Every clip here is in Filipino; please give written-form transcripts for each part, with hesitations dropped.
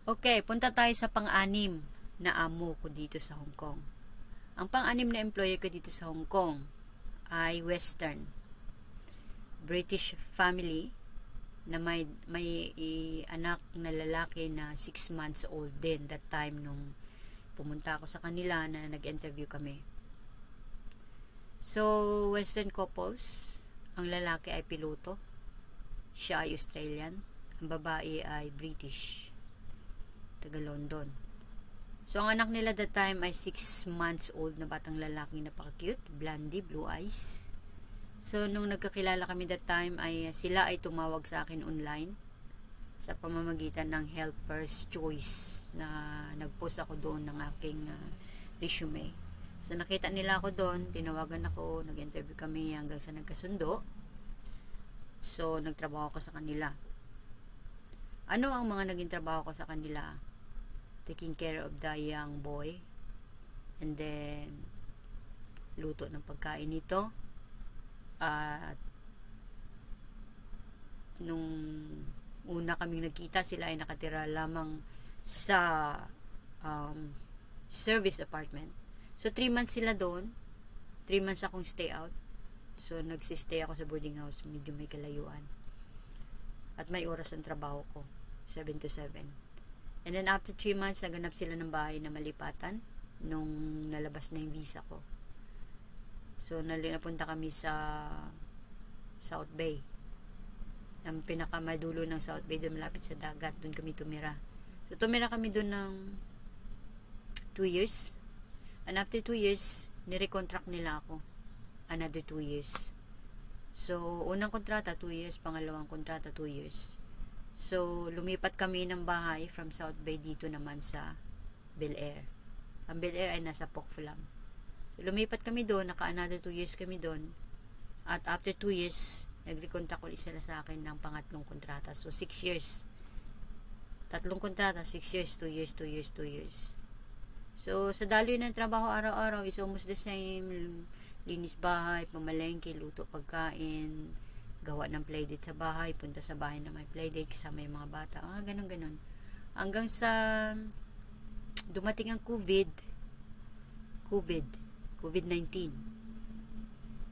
Okay, punta tayo sa pang-anim na amo ko dito sa Hong Kong. Ang pang-anim na employer ko dito sa Hong Kong ay Western. British family na may anak na lalaki na 6 months old din that time nung pumunta ako sa kanila na nag-interview kami. So, Western couples, ang lalaki ay piloto, siya ay Australian, ang babae ay British, taga London. So, ang anak nila that time ay 6 months old na batang lalaki, napaka-cute, blondie, blue eyes. So, nung nagkakilala kami that time, ay sila ay tumawag sa akin online sa pamamagitan ng Helper's Choice na nag-post ako doon ng aking resume. So, nakita nila ako doon, tinawagan ako, nag-interview kami hanggang sa nagkasundo. So, nagtrabaho ako sa kanila. Ano ang mga naging trabaho ko sa kanila? Taking care of the young boy, and then luto ng pagkain nito, at nung una kaming nagkita, sila ay nakatira lamang sa service apartment. So 3 months sila doon, 3 months akong stay out. So nagsistay ako sa boarding house, medyo may kalayuan, at may oras ang trabaho ko, 7 to 7. And then after 3 months, naganap sila ng bahay na malipatan nung nalabas na yung visa ko. So, napunta kami sa South Bay. Ang pinakamadulo ng South Bay, doon malapit sa dagat, doon kami tumira. So, tumira kami doon ng 2 years. And after 2 years, nirecontract nila ako. Another 2 years. So, unang kontrata, 2 years. Pangalawang kontrata, 2 years. So, lumipat kami ng bahay from South Bay dito naman sa Bel Air. Ang Bel Air ay nasa Pok Fulam. So, lumipat kami doon, naka-another 2 years kami doon. At after 2 years, nag-recontract ulit sila sa akin ng pangatlong kontrata. So, 6 years. Tatlong kontrata, 6 years, 2 years, 2 years, 2 years. So, sa daloy ng trabaho araw-araw is almost the same. Linis bahay, pamalengke, luto pagkain, gawa ng playdate sa bahay, punta sa bahay na may playdate, kasama yung mga bata, ganun-ganun. Hanggang sa dumating ang COVID-19.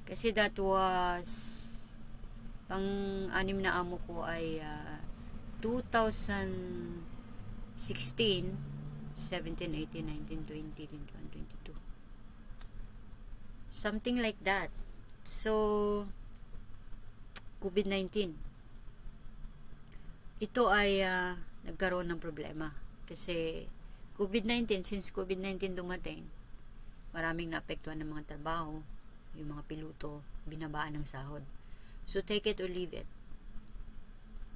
Kasi that was, pang-anim na amo ko ay 2016, 17, 18, 19, 20, 21, 22. Something like that. So, COVID-19. Ito ay nagkaroon ng problema. Kasi COVID-19, since COVID-19 dumating, maraming naapektuhan ng mga trabaho, yung mga piloto, binabaan ng sahod. So, take it or leave it.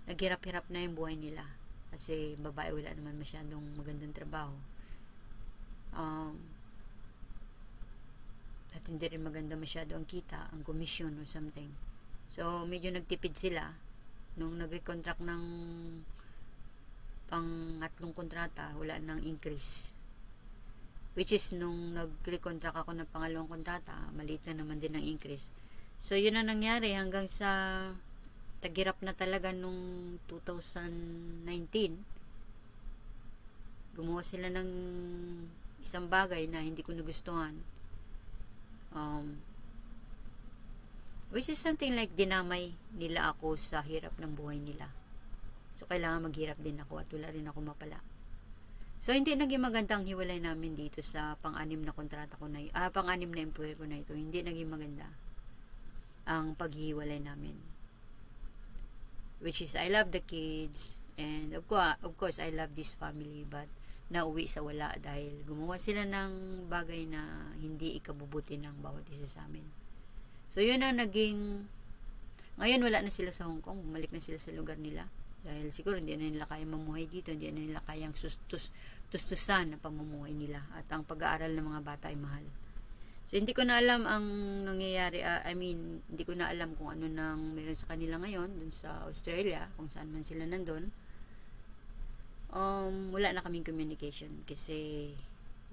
Naghirap-hirap na yung buhay nila. Kasi babae, wala naman masyadong magandang trabaho. At hindi rin maganda masyado ang kita, ang commission or something. So, medyo nagtipid sila nung nag-recontract ng pang-atlong kontrata, wala nang increase. Which is, nung nag-recontract ako ng pangalawang kontrata, maliit na naman din ang increase. So, yun ang nangyari hanggang sa tagirap na talaga nung 2019. Gumawa sila ng isang bagay na hindi ko nagustuhan. Which is something like dinamay nila ako sa hirap ng buhay nila. So, kailangan maghirap din ako at wala rin ako mapala. So, hindi naging magandang hiwalay namin dito sa pang-anim na kontrata ko na pang-anim na employer ko na ito. Hindi naging maganda ang paghihiwalay namin. Which is, I love the kids and of course, I love this family, but nauwi sa wala dahil gumawa sila ng bagay na hindi ikabubuti ng bawat isa sa amin. So, yun ang naging, ngayon wala na sila sa Hong Kong, bumalik na sila sa lugar nila. Dahil siguro hindi na nila kaya mamuhay dito, hindi na nila kayang tustusan na pamumuhay nila. At ang pag-aaral ng mga bata ay mahal. So, hindi ko na alam ang nangyayari, hindi ko na alam kung ano nang meron sa kanila ngayon, dun sa Australia, kung saan man sila nandun. Wala na kaming communication kasi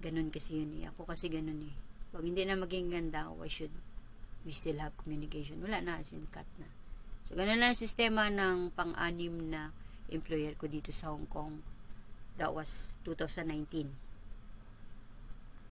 ganun kasi yun eh. Ako kasi ganun eh. Pag hindi na maging ganda, why should we still have communication? Wala na, as in cut na. So, ganun lang ang sistema ng pang-anim na employer ko dito sa Hong Kong. That was 2019.